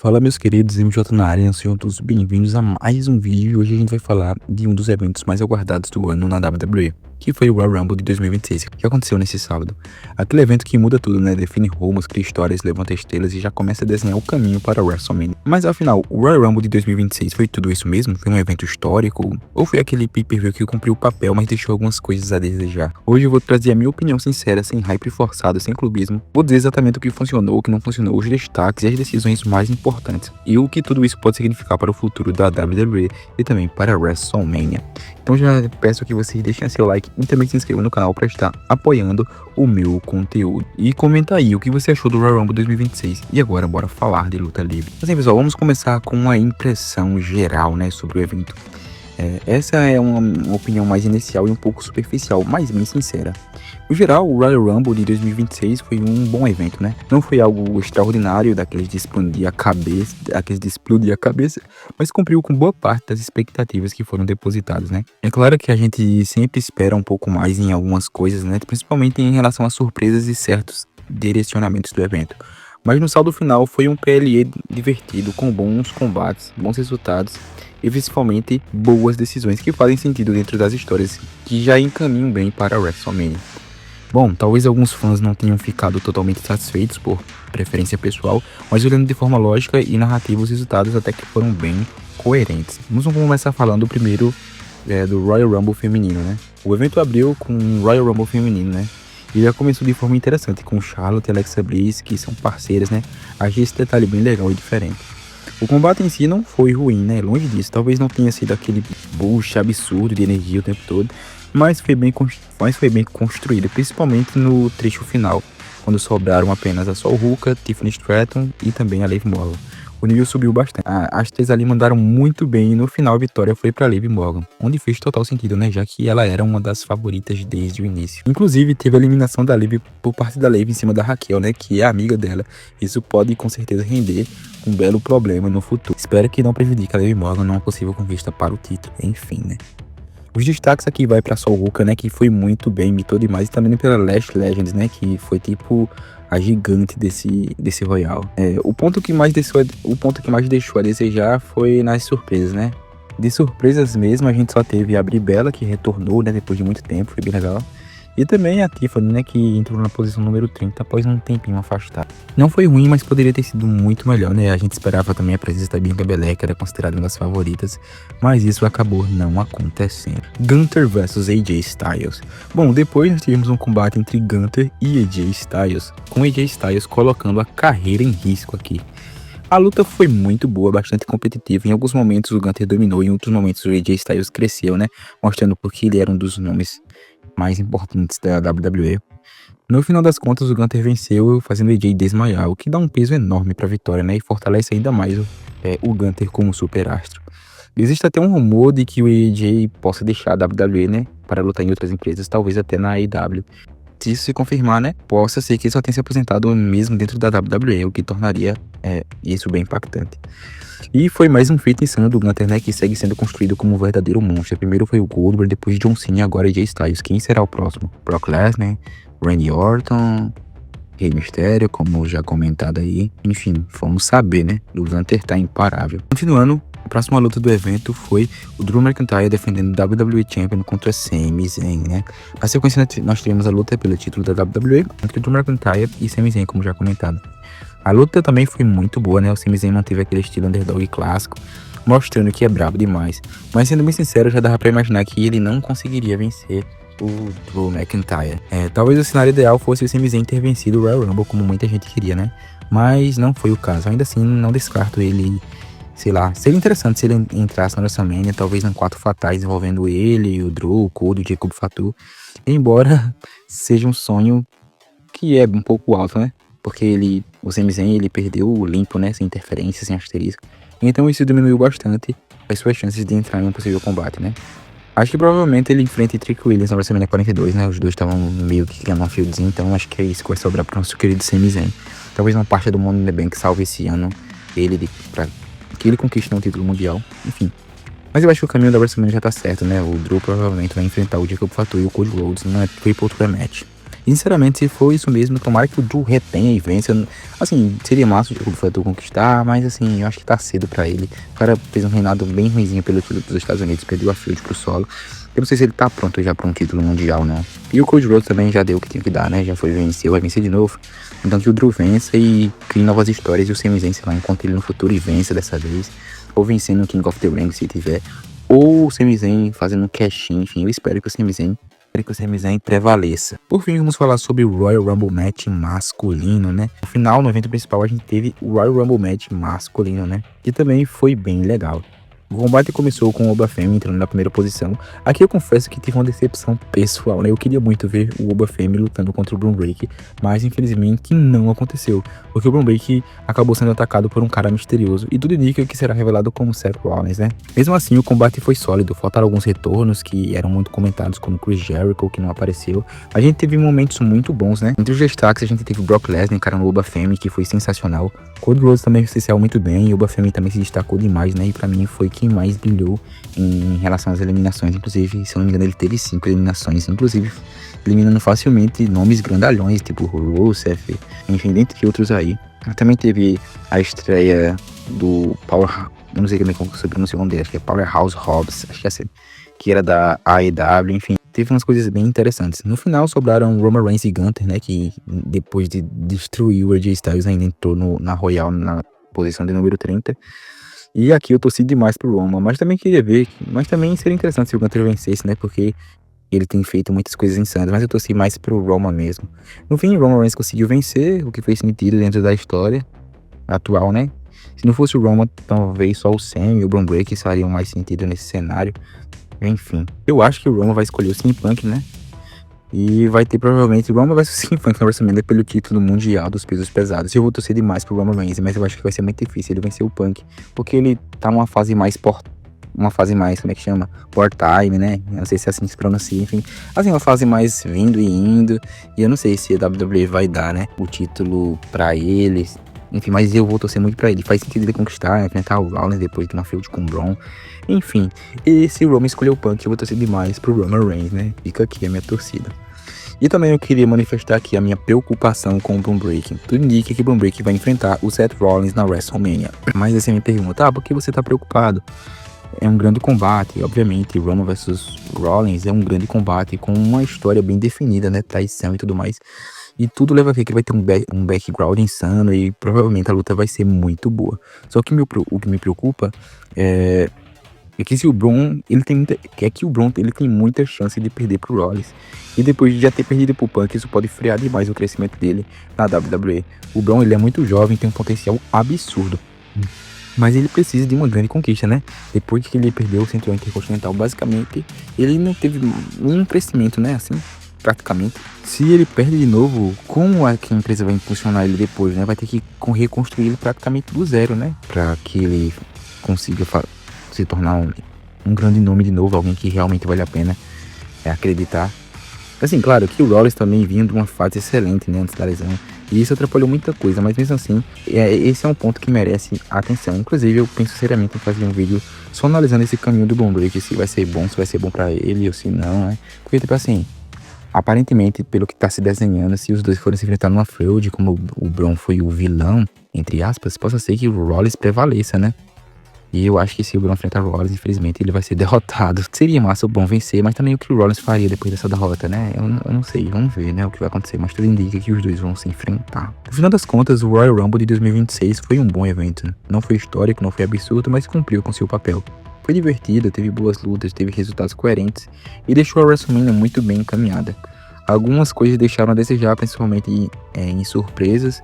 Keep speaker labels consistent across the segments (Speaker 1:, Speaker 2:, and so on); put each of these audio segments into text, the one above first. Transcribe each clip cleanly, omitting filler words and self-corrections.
Speaker 1: Fala, meus queridos, MJ na área, sejam todos bem-vindos a mais um vídeo. Hoje a gente vai falar de um dos eventos mais aguardados do ano na WWE, que foi o Royal Rumble de 2026, que aconteceu nesse sábado. Aquele evento que muda tudo, né? Define rumos, cria histórias, levanta estrelas e já começa a desenhar o caminho para o WrestleMania. Mas afinal, o Royal Rumble de 2026 foi tudo isso mesmo? Foi um evento histórico? Ou foi aquele pay-per-view que cumpriu o papel, mas deixou algumas coisas a desejar? Hoje eu vou trazer a minha opinião sincera, sem hype forçado, sem clubismo. Vou dizer exatamente o que funcionou, o que não funcionou, os destaques e as decisões mais importantes, e o que tudo isso pode significar para o futuro da WWE e também para a WrestleMania. Então já peço que vocês deixem seu like e também se inscrevam no canal para estar apoiando o meu conteúdo. E comenta aí o que você achou do Royal Rumble 2026. E agora bora falar de luta livre. Assim, pessoal, vamos começar com uma impressão geral, né, sobre o evento. Essa é uma opinião mais inicial e um pouco superficial, mas bem sincera. No geral, o Royal Rumble de 2026 foi um bom evento, né? Não foi algo extraordinário, daqueles de explodir a cabeça, mas cumpriu com boa parte das expectativas que foram depositadas, né? É claro que a gente sempre espera um pouco mais em algumas coisas, né? Principalmente em relação a surpresas e certos direcionamentos do evento. Mas no saldo final foi um PLE divertido, com bons combates, bons resultados e principalmente boas decisões que fazem sentido dentro das histórias que já encaminham bem para a WrestleMania. Bom, talvez alguns fãs não tenham ficado totalmente satisfeitos por preferência pessoal, mas olhando de forma lógica e narrativa, os resultados até que foram bem coerentes. Vamos começar falando primeiro do Royal Rumble feminino, né? O evento abriu com o Royal Rumble feminino, né? E já começou de forma interessante, com Charlotte e Alexa Bliss, que são parceiras, né? Achei esse detalhe bem legal e diferente. O combate em si não foi ruim, né? Longe disso. Talvez não tenha sido aquele boost absurdo de energia o tempo todo, mas foi bem construído, principalmente no trecho final, quando sobraram apenas a Sol Ruka, Tiffany Stratton e também a Liv Morgan. O nível subiu bastante. As três ali mandaram muito bem e no final a vitória foi para Liv Morgan, onde fez total sentido, né? Já que ela era uma das favoritas desde o início. Inclusive, teve a eliminação da Liv por parte da Liv em cima da Raquel, né? Que é amiga dela. Isso pode com certeza render um belo problema no futuro. Espero que não prejudique a Liv Morgan numa possível conquista para o título. Enfim, né? Os destaques aqui vai pra Sol Ruka, né, que foi muito bem, imitou demais, e também pela Lash Legends, né, que foi tipo a gigante desse Royal. O ponto que mais deixou a desejar foi nas surpresas, né. De surpresas mesmo, a gente só teve a Brie Bella, que retornou, né, depois de muito tempo, foi bem legal. E também a Tiffany, né, que entrou na posição número 30 após um tempinho afastado. Não foi ruim, mas poderia ter sido muito melhor, né? A gente esperava também a presença da Bianca Belair, que era considerada uma das favoritas, mas isso acabou não acontecendo. Gunther vs AJ Styles. Bom, depois nós tivemos um combate entre Gunther e AJ Styles, com AJ Styles colocando a carreira em risco aqui. A luta foi muito boa, bastante competitiva. Em alguns momentos o Gunther dominou, em outros momentos o AJ Styles cresceu, né? Mostrando porque ele era um dos nomes mais importantes da WWE. No final das contas, o Gunther venceu, fazendo o AJ desmaiar, o que dá um peso enorme para a vitória, né? E fortalece ainda mais o Gunther como superastro. Existe até um rumor de que o AJ possa deixar a WWE, né? Para lutar em outras empresas, talvez até na AEW. Se isso se confirmar, né? Possa ser que ele só tenha se aposentado mesmo dentro da WWE, o que tornaria isso bem impactante. E foi mais um feito insano do Gunther, né, que segue sendo construído como um verdadeiro monstro. Primeiro foi o Goldberg, depois John Cena e agora AJ Styles. Quem será o próximo? Brock Lesnar, Randy Orton, Rey Mysterio, como já comentado aí. Enfim, vamos saber, né? O Gunther tá imparável. Continuando, a próxima luta do evento foi o Drew McIntyre defendendo o WWE Champion contra Sami Zayn, né? Na sequência, nós tivemos a luta pelo título da WWE entre Drew McIntyre e Sami Zayn, como já comentado. A luta também foi muito boa, né? O Sami Zayn manteve aquele estilo underdog clássico, mostrando que é brabo demais. Mas sendo bem sincero, já dava pra imaginar que ele não conseguiria vencer o Drew McIntyre. Talvez o cenário ideal fosse o Sami Zayn ter vencido o Royal Rumble, como muita gente queria, né? Mas não foi o caso. Ainda assim, não descarto ele, sei lá, seria interessante se ele entrasse na WrestleMania, talvez em 4 fatais envolvendo ele, o Drew, o Cody, o Jacob Fatu. Embora seja um sonho que é um pouco alto, né? Porque o Sami Zayn, ele perdeu limpo, né? Sem interferência, sem asterisco. Então isso diminuiu bastante as suas chances de entrar em um possível combate, né? Acho que provavelmente ele enfrenta o Trick Williams na WrestleMania 42, né? Os dois estavam meio que criando uma fieldzinha, então acho que é isso que vai sobrar pro nosso querido Sami Zayn. Talvez uma parte do Money in the Bank salve esse ano pra que ele conquiste um título mundial, enfim. Mas eu acho que o caminho da WrestleMania já tá certo, né? O Drew provavelmente vai enfrentar o Jacob Fatu e o Cody Rhodes numa Triple Threat Match. Sinceramente, se for isso mesmo, tomara que o Drew retenha e vença. Assim, seria massa o Fatu conquistar, mas assim, eu acho que tá cedo pra ele. O cara fez um reinado bem ruimzinho pelo título dos Estados Unidos, perdeu a Field pro solo. Eu não sei se ele tá pronto já pra um título mundial, não. E o Cody Rhodes também já deu o que tinha que dar, né? Já foi venceu, vai vencer de novo. Então que o Drew vença e crie novas histórias e o Sami Zayn, sei lá, encontre ele no futuro e vença dessa vez. Ou vencendo o King of the Ring se tiver. Ou o Sami Zayn fazendo um cash-in, enfim, eu espero que o Sami Zayn prevaleça. Por fim, vamos falar sobre o Royal Rumble Match masculino, né? No final, no evento principal, a gente teve o Royal Rumble Match masculino, né? Que também foi bem legal. O combate começou com o Obafemi entrando na primeira posição. Aqui eu confesso que tive uma decepção pessoal, né? Eu queria muito ver o Obafemi lutando contra o Bron Breakker, mas infelizmente não aconteceu, porque o Bron Breakker acabou sendo atacado por um cara misterioso e tudo indica que será revelado como Seth Rollins, né? Mesmo assim, o combate foi sólido, faltaram alguns retornos que eram muito comentados, como Chris Jericho, que não apareceu. A gente teve momentos muito bons, né? Entre os destaques, a gente teve o Brock Lesnar encarando o Obafemi, que foi sensacional. Cody Rhodes também se saiu muito bem e o Obafemi também se destacou demais, né? E pra mim foi quem mais brilhou em relação às eliminações. Inclusive, se eu não me engano, ele teve 5 eliminações, inclusive eliminando facilmente nomes grandalhões, tipo Rusev, enfim, dentre outros aí. Também teve a estreia do Power, eu não sei como se pronuncia o nome dele, acho que é Powerhouse Hobbs, acho que é assim, que era da AEW, enfim. Teve umas coisas bem interessantes. No final sobraram Roman Reigns e Gunther, né, que depois de destruir o AJ Styles ainda entrou na Royal na posição de número 30. E aqui eu torci demais pro Roman, mas também queria ver, mas também seria interessante se o Gunther vencesse, né, porque ele tem feito muitas coisas insanas, mas eu torci mais pro Roman mesmo. No fim, o Roman Reigns conseguiu vencer, o que fez sentido dentro da história atual, né? Se não fosse o Roman, talvez só o Sam e o Bron Breakker fariam mais sentido nesse cenário. Enfim, eu acho que o Roman vai escolher o CM Punk, né? E vai ter provavelmente o Roman vs CM Punk na WrestleMania pelo título mundial dos pesos pesados. Eu vou torcer demais pro Roman Reigns, mas eu acho que vai ser muito difícil ele vencer o Punk, porque ele tá numa fase mais como é que chama? Part-time, né? Eu não sei se é assim que se pronuncia, enfim. Assim, uma fase mais vindo e indo. E eu não sei se a WWE vai dar, né? O título pra ele. Enfim, mas eu vou torcer muito pra ele. Faz sentido ele conquistar, enfrentar o Rollins depois de uma feud com o Braun. Enfim, e se o Roman escolher o Punk, eu vou torcer demais pro Roman Reigns, né? Fica aqui a minha torcida. E também eu queria manifestar aqui a minha preocupação com o Bron Breakker. Tudo indica que o Bron Breakker vai enfrentar o Seth Rollins na WrestleMania. Mas aí você me pergunta, por que você tá preocupado? É um grande combate, obviamente, Roman vs Rollins é um grande combate com uma história bem definida, né, traição e tudo mais. E tudo leva a crer que vai ter um background insano e provavelmente a luta vai ser muito boa. Só que o que me preocupa é que se o Braun, ele tem muita chance de perder pro Rollins. E depois de já ter perdido pro Punk, isso pode frear demais o crescimento dele na WWE. O Braun, ele é muito jovem, tem um potencial absurdo. Mas ele precisa de uma grande conquista, né? Depois que ele perdeu o cinturão intercontinental, basicamente, ele não teve nenhum crescimento, né? Assim, praticamente. Se ele perde de novo, como é que a empresa vai impulsionar ele depois, né? Vai ter que reconstruir ele praticamente do zero, né? Pra que ele consiga se tornar um grande nome de novo, alguém que realmente vale a pena acreditar. Assim, claro que o Rollins também vinha de uma fase excelente, né, antes da lesão. E isso atrapalhou muita coisa, mas mesmo assim, esse é um ponto que merece atenção. Inclusive, eu penso seriamente em fazer um vídeo só analisando esse caminho do Bron Breakker, se vai ser bom pra ele ou se não, né? Porque, tipo assim, aparentemente, pelo que tá se desenhando, se os dois forem se enfrentar numa feud, como o Bron foi o vilão, entre aspas, possa ser que o Rollins prevaleça, né? E eu acho que se o Braun enfrentar o Rollins, infelizmente, ele vai ser derrotado. Seria massa o Braun vencer, mas também o que o Rollins faria depois dessa derrota, né? Eu não sei, vamos ver, né, o que vai acontecer. Mas tudo indica que os dois vão se enfrentar. No final das contas, o Royal Rumble de 2026 foi um bom evento. Não foi histórico, não foi absurdo, mas cumpriu com seu papel. Foi divertido, teve boas lutas, teve resultados coerentes e deixou a WrestleMania muito bem encaminhada. Algumas coisas deixaram a desejar, principalmente em surpresas,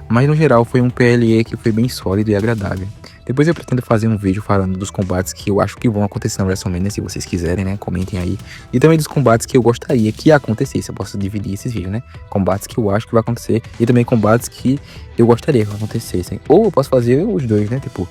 Speaker 1: mas no geral foi um PLE que foi bem sólido e agradável. Depois eu pretendo fazer um vídeo falando dos combates que eu acho que vão acontecer na WrestleMania, se vocês quiserem, né? Comentem aí. E também dos combates que eu gostaria que acontecesse. Eu posso dividir esses vídeos, né? Combates que eu acho que vai acontecer e também combates que eu gostaria que acontecessem. Ou eu posso fazer os dois, né? Tipo,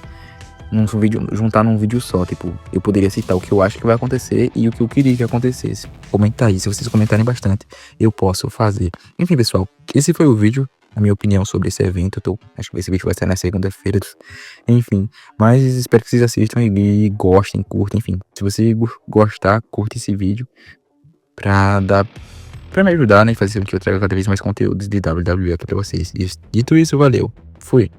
Speaker 1: juntar num vídeo só. Tipo, eu poderia citar o que eu acho que vai acontecer e o que eu queria que acontecesse. Comenta aí, se vocês comentarem bastante, eu posso fazer. Enfim, pessoal, esse foi o vídeo. A minha opinião sobre esse evento, acho que esse vídeo vai sair na segunda-feira, enfim, mas espero que vocês assistam e gostem, curtem, enfim, se você gostar, curte esse vídeo pra dar pra me ajudar, né, e fazer com que eu traga cada vez mais conteúdos de WWE aqui pra vocês. E dito isso, valeu. Fui.